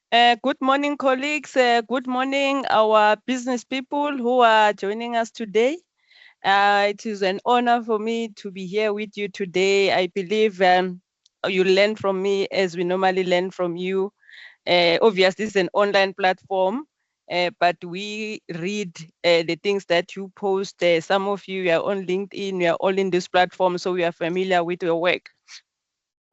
Good morning, colleagues. Good morning, our business people who are joining us today. It is an honor for me to be here with you today. I believe you learn from me as we normally learn from you. Obviously, this is an online platform, but we read the things that you post. Some of you are on LinkedIn, we are all in this platform, so we are familiar with your work.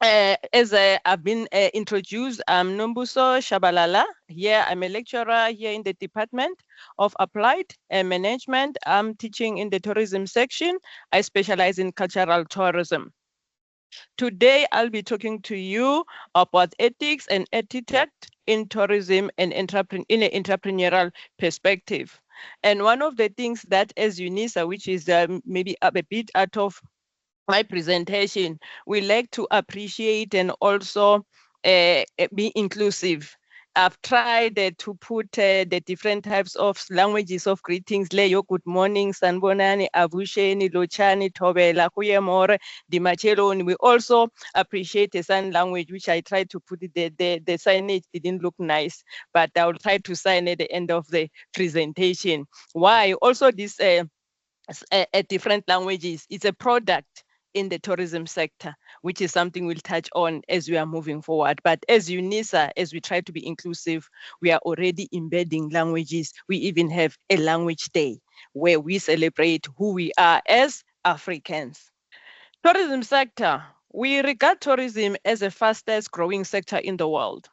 As I've been introduced, I'm Nombuso Shabalala. Here, I'm a lecturer here in the Department of Applied Management. I'm teaching in the tourism section. I specialize in cultural tourism. Today, I'll be talking to you about ethics and etiquette in tourism and in an entrepreneurial perspective. And one of the things that as UNISA, which is maybe a bit out of my presentation, we like to appreciate and also be inclusive. I've tried to put the different types of languages of greetings. Leyo, good morning, sanbonani, avusheni, lochani, tobela, kuyemore, dimacheloni. We also appreciate the sign language, which I tried to put it, the signage didn't look nice, but I'll try to sign at the end of the presentation. Why? Also, this different languages. It's a product in the tourism sector, which is something we'll touch on as we are moving forward. But as UNISA, as we try to be inclusive, we are already embedding languages. We even have a language day where we celebrate who we are as Africans. Tourism sector. We regard tourism as the fastest growing sector in the world.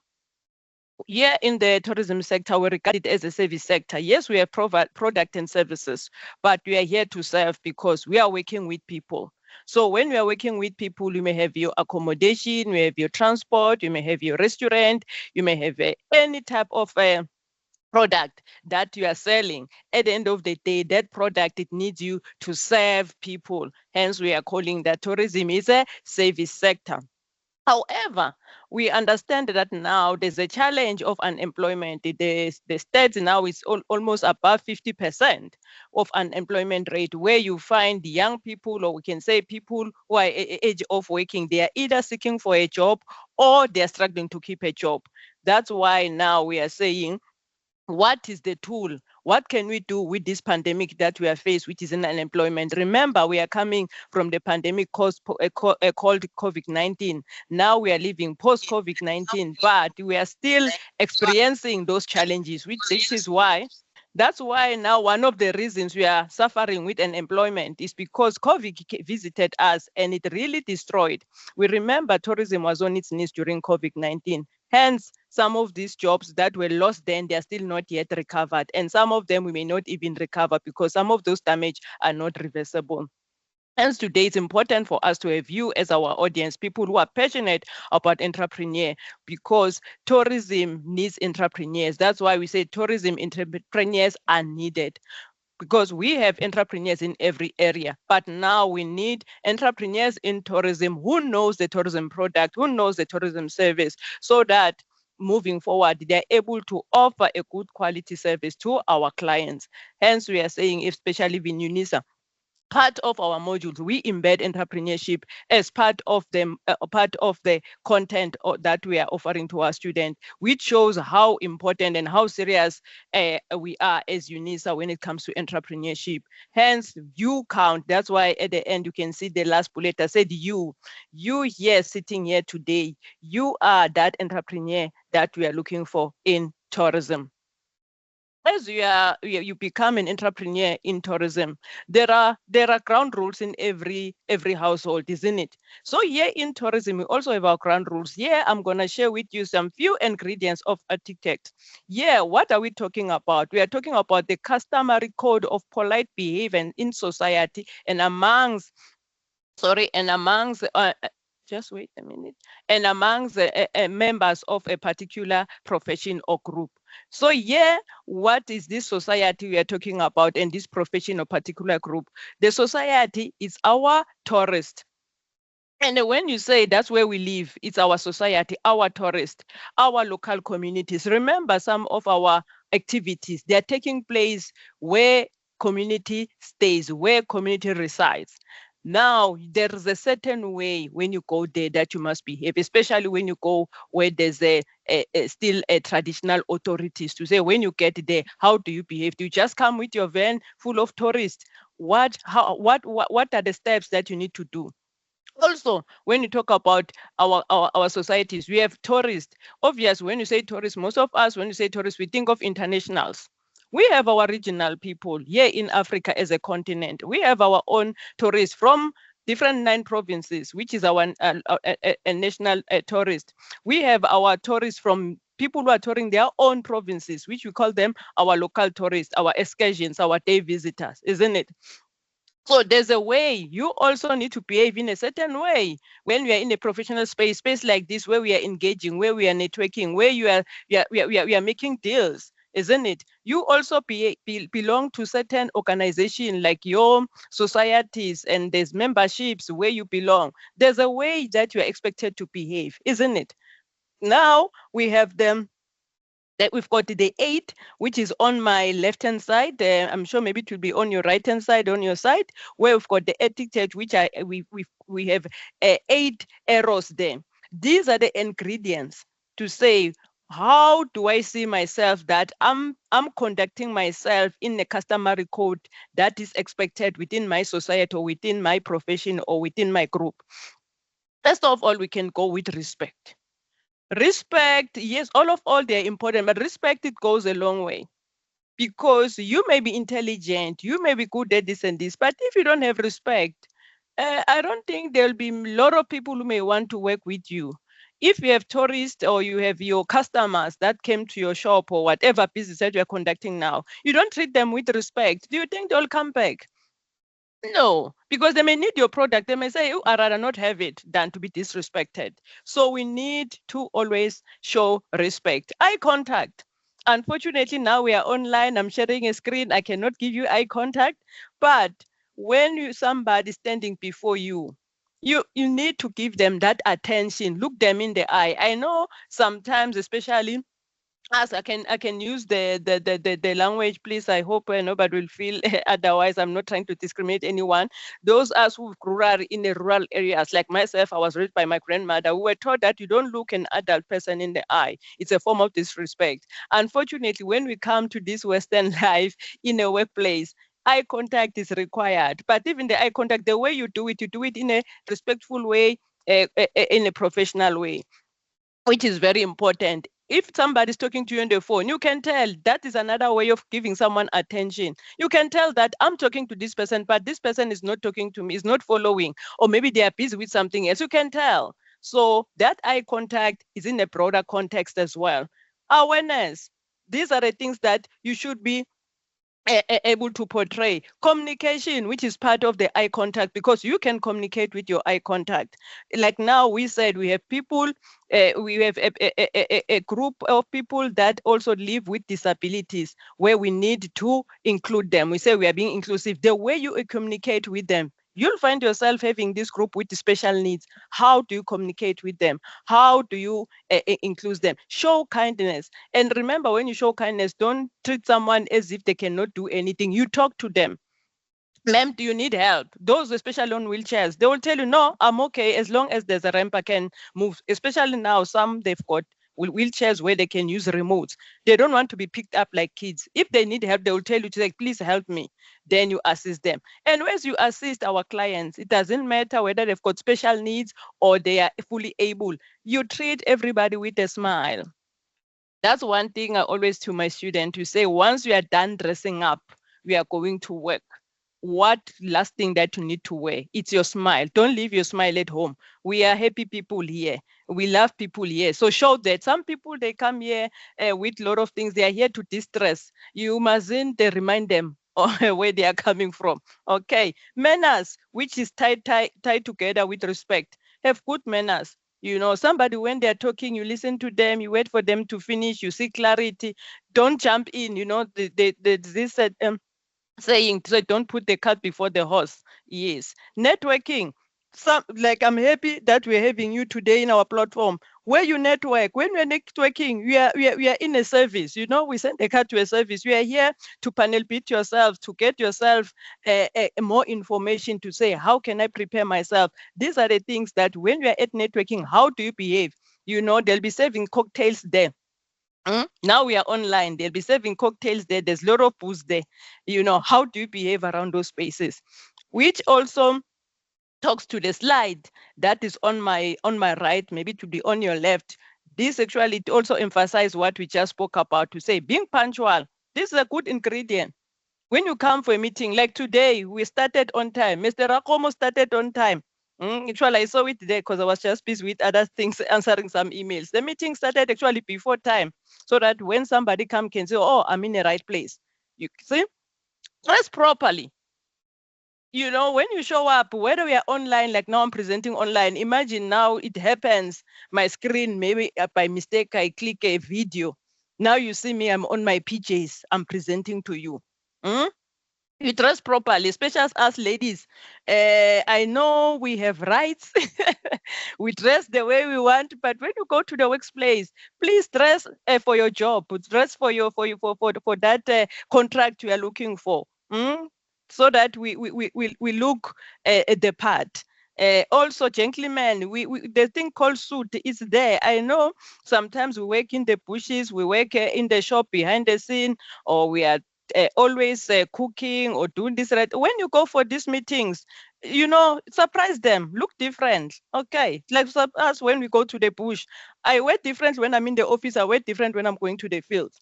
Here in the tourism sector, we regard it as a service sector. Yes, we have product and services, but we are here to serve because we are working with people. So when we are working with people, you may have your accommodation, you may have your transport, you may have your restaurant, you may have any type of product that you are selling. At the end of the day, that product, it needs you to serve people. Hence, we are calling that tourism is a service sector. However, we understand that now there's a challenge of unemployment. The stats now is almost above 50% of unemployment rate, where you find young people, or we can say people who are age of working, they are either seeking for a job or they're struggling to keep a job. That's why now we are saying, what is the tool? What can we do with this pandemic that we are faced, which is an unemployment? Remember, we are coming from the pandemic called COVID-19. Now we are living post COVID-19, but we are still experiencing those challenges, which this is why. That's why now one of the reasons we are suffering with unemployment is because COVID visited us and it really destroyed. We remember tourism was on its knees during COVID-19. Hence, some of these jobs that were lost then, they are still not yet recovered. And some of them we may not even recover because some of those damage are not reversible. Hence, today it's important for us to have you as our audience, people who are passionate about entrepreneur, because tourism needs entrepreneurs. That's why we say tourism entrepreneurs are needed, because we have entrepreneurs in every area, but now we need entrepreneurs in tourism who knows the tourism product, who knows the tourism service, so that moving forward, they're able to offer a good quality service to our clients. Hence, we are saying, especially in UNISA, part of our modules, we embed entrepreneurship as part of the content that we are offering to our students, which shows how important and how serious we are as UNISA when it comes to entrepreneurship. Hence, you count. That's why at the end you can see the last bullet that said you here sitting here today, you are that entrepreneur that we are looking for in tourism. As you become an entrepreneur in tourism, there are ground rules in every household, isn't it? So here in tourism, we also have our ground rules. Here, I'm gonna share with you some few ingredients of etiquette. Yeah, what are we talking about? We are talking about the customary code of polite behavior in society and amongst just wait a minute, and amongst members of a particular profession or group. So yeah, what is this society we are talking about and this profession or particular group? The society is our tourist. And when you say that's where we live, it's our society, our tourist, our local communities. Remember, some of our activities, they're taking place where community stays, where community resides. Now, there is a certain way when you go there that you must behave, especially when you go where there's still a traditional authorities to say, when you get there, how do you behave? Do you just come with your van full of tourists? What are the steps that you need to do? Also, when you talk about our societies, we have tourists. Obviously, when you say tourists, most of us, when you say tourists, we think of internationals. We have our regional people here in Africa as a continent. We have our own tourists from different 9 provinces, which is our national tourist. We have our tourists from people who are touring their own provinces, which we call them our local tourists, our excursions, our day visitors, isn't it? So there's a way. You also need to behave in a certain way when we are in a professional space like this, where we are engaging, where we are networking, where we are making deals, isn't it? You also belong to certain organization like your societies, and there's memberships where you belong. There's a way that you are expected to behave, isn't it? Now we have them that we've got the 8, which is on my left-hand side. I'm sure maybe it will be on your right-hand side, on your side, where we've got the etiquette, which we have 8 arrows there. These are the ingredients to say, how do I see myself that I'm conducting myself in a customary code that is expected within my society or within my profession or within my group? First of all, we can go with respect. Respect, yes, all they're important, but respect, it goes a long way. Because you may be intelligent, you may be good at this and this, but if you don't have respect, I don't think there'll be a lot of people who may want to work with you. If you have tourists or you have your customers that came to your shop or whatever business that you're conducting now, you don't treat them with respect, do you think they'll come back? No, because they may need your product. They may say, oh, I'd rather not have it than to be disrespected. So we need to always show respect. Eye contact. Unfortunately, now we are online. I'm sharing a screen. I cannot give you eye contact. But when somebody standing before you, you need to give them that attention. Look them in the eye. I know sometimes, especially as I can use the language, please. I hope nobody will feel otherwise. I'm not trying to discriminate anyone. Those us who grew up in the rural areas, like myself, I was raised by my grandmother. We were taught that you don't look an adult person in the eye. It's a form of disrespect. Unfortunately, when we come to this Western life in a workplace, eye contact is required. But even the eye contact, the way you do it in a respectful way, in a professional way, which is very important. If somebody's talking to you on the phone, you can tell that is another way of giving someone attention. You can tell that I'm talking to this person, but this person is not talking to me, is not following, or maybe they are busy with something else. You can tell. So that eye contact is in a broader context as well. Awareness. These are the things that you should be able to portray. Communication, which is part of the eye contact, because you can communicate with your eye contact. Like now we said, we have people, we have a group of people that also live with disabilities, where we need to include them. We say we are being inclusive. The way you communicate with them, you'll find yourself having this group with special needs. How do you communicate with them? How do you include them? Show kindness. And remember, when you show kindness, don't treat someone as if they cannot do anything. You talk to them. Ma'am, do you need help? Those, especially on wheelchairs, they will tell you, no, I'm okay as long as there's a ramp I can move. Especially now, some they've got wheelchairs where they can use remotes. They don't want to be picked up like kids. If they need help, they will tell you to say, please help me. Then you assist them. And as you assist our clients, it doesn't matter whether they've got special needs or they are fully able. You treat everybody with a smile. That's one thing I always tell my students to say, once you are done dressing up, we are going to work. What last thing that you need to wear? It's your smile. Don't leave your smile at home. We are happy people here. We love people here. So show that. Some people, they come here with a lot of things. They are here to distress. You mustn't remind them where they are coming from. Okay. Manners, which is tied together with respect. Have good manners. Somebody, when they're talking, you listen to them, you wait for them to finish, you see clarity. Don't jump in. This saying, so don't put the cart before the horse. Yes. Networking. Like, I'm happy that we're having you today in our platform. where you network. When we're networking, we are in a service. We send a card to a service. We are here to panel beat yourself, to get yourself more information, to say, how can I prepare myself? These are the things that when we are at networking, how do you behave? They'll be serving cocktails there. Now we are online. They'll be serving cocktails there. There's a lot of booze there. How do you behave around those spaces? Which also talks to the slide that is on my right, maybe to be on your left. This actually it also emphasizes what we just spoke about, to say being punctual. This is a good ingredient. When you come for a meeting, like today, we started on time. Mr. Rakomo started on time. Actually, I saw it there because I was just busy with other things, answering some emails. The meeting started actually before time, so that when somebody come can say, oh, I'm in the right place. You see? Dress properly. When you show up, whether we are online, like now I'm presenting online, imagine now it happens, my screen, maybe by mistake, I click a video. Now you see me, I'm on my PJs, I'm presenting to you. You dress properly, especially as us ladies. I know we have rights. We dress the way we want, but when you go to the workplace, please dress for your job. Dress for that contract you are looking for. So that we look at the part. Also, gentlemen, the thing called suit is there. I know sometimes we work in the bushes, we work in the shop behind the scene, or we are always cooking or doing this, right? When you go for these meetings, surprise them, look different. Okay, like us when we go to the bush, I wear different when I'm in the office, I wear different when I'm going to the field,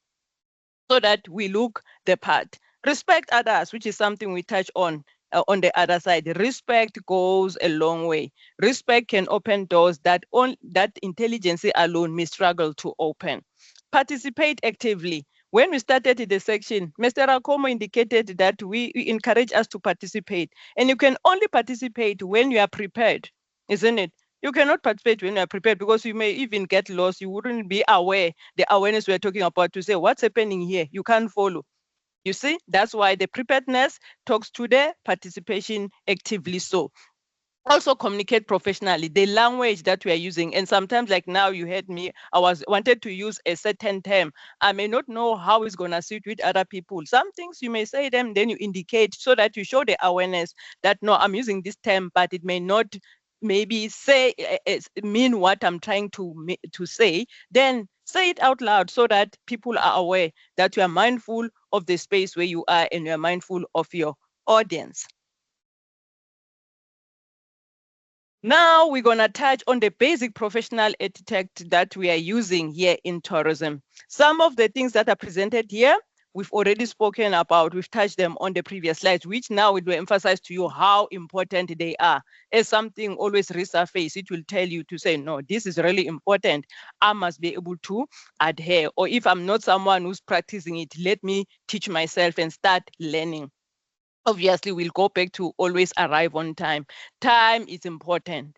so that we look the part. Respect others, which is something we touch on the other side. Respect goes a long way. Respect can open doors that intelligence alone may struggle to open. Participate actively. When we started the section, Mr. Rakomo indicated that we encourage us to participate. And you can only participate when you are prepared, isn't it? You cannot participate when you are prepared, because you may even get lost. You wouldn't be aware, the awareness we're talking about, to say what's happening here. You can't follow. You see, that's why the preparedness talks to the participation actively. So also communicate professionally, the language that we are using. And sometimes, like now, you heard me, I wanted to use a certain term. I may not know how it's going to suit with other people. Some things you may say them, then you indicate, so that you show the awareness that no, I'm using this term, but it may not maybe say mean what I'm trying to say. Then say it out loud, so that people are aware that you are mindful of the space where you are, and you are mindful of your audience. Now we're going to touch on the basic professional etiquette that we are using here in tourism. Some of the things that are presented here, we've already spoken about. We've touched them on the previous slides, which now it will emphasize to you how important they are. As something always resurface, it will tell you to say, no, this is really important. I must be able to adhere. Or if I'm not someone who's practicing it, let me teach myself and start learning. Obviously, we'll go back to always arrive on time. Time is important.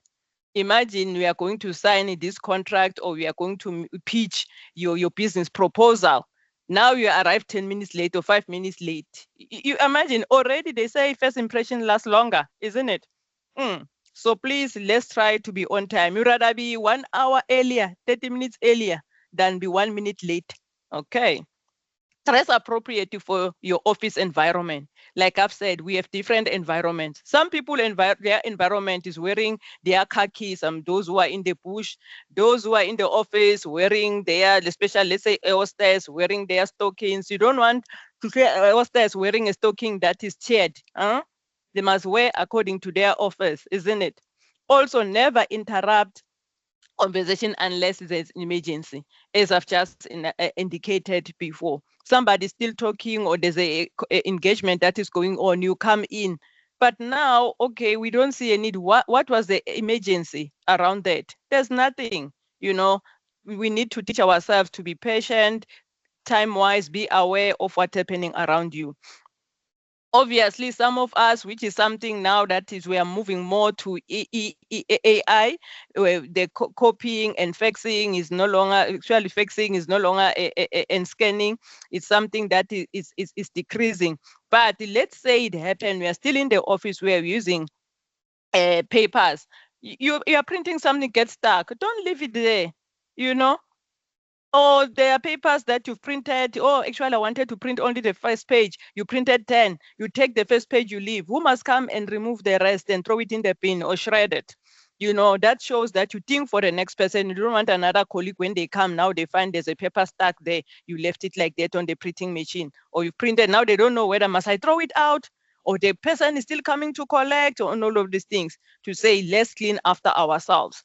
Imagine we are going to sign this contract, or we are going to pitch your business proposal. Now you arrive 10 minutes late or 5 minutes late. You imagine, already they say first impression lasts longer, isn't it? So please, let's try to be on time. You'd rather be 1 hour earlier, 30 minutes earlier, than be 1 minute late. Okay. Dress appropriately for your office environment. Like I've said, we have different environments. Some people, their environment is wearing their khakis. Those who are in the bush, those who are in the office wearing their, especially let's say hostess wearing their stockings. You don't want to see hostess wearing a stocking that is checked. They must wear according to their office, isn't it? Also, never interrupt conversation unless there's an emergency, as I've just indicated before. Somebody's still talking, or there's a engagement that is going on, you come in. But now, okay, we don't see a need. What was the emergency around that? There's nothing. We need to teach ourselves to be patient, time-wise, be aware of what's happening around you. Obviously, some of us, which is something now that is we are moving more to AI, where the copying and faxing is no longer, actually faxing is no longer, and scanning. It's something that is decreasing. But let's say it happened, we are still in the office, we are using papers. You are printing something, gets stuck. Don't leave it there. you know. Or there are papers that you've printed. Oh, actually, I wanted to print only the first page. You printed 10. You take the first page, you leave. Who must come and remove the rest and throw it in the bin or shred it? That shows that you think for the next person. You don't want another colleague when they come. Now they find there's a paper stuck there. You left it like that on the printing machine. Or you printed. Now they don't know whether must I throw it out or the person is still coming to collect or all of these things to say, let's clean after ourselves.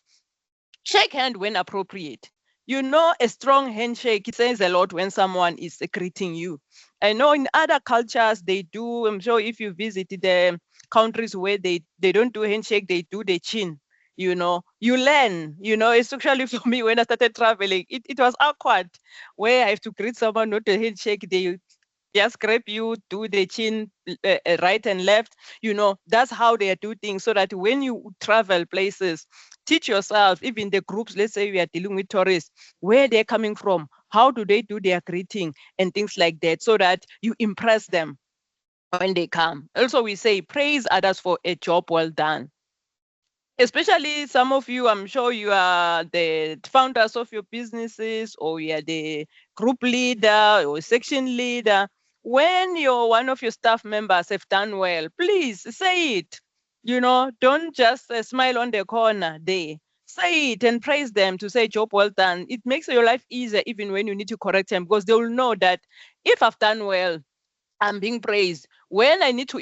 Shake hand when appropriate. A strong handshake, it says a lot when someone is greeting you. I know in other cultures they do. I'm sure if you visit the countries where they don't do handshake, they do the chin. You learn, especially for me when I started traveling, it was awkward where I have to greet someone, not a handshake. They just grab you, do the chin right and left. That's how they do things so that when you travel places, teach yourself, even the groups, let's say we are dealing with tourists, where they're coming from, how do they do their greeting and things like that, so that you impress them when they come. Also, we say praise others for a job well done. Especially some of you, I'm sure you are the founders of your businesses or you are the group leader or section leader. When one of your staff members have done well, please say it. Don't just smile on the corner there. Say it and praise them to say job well done. It makes your life easier even when you need to correct them, because they will know that if I've done well, I'm being praised. When I need to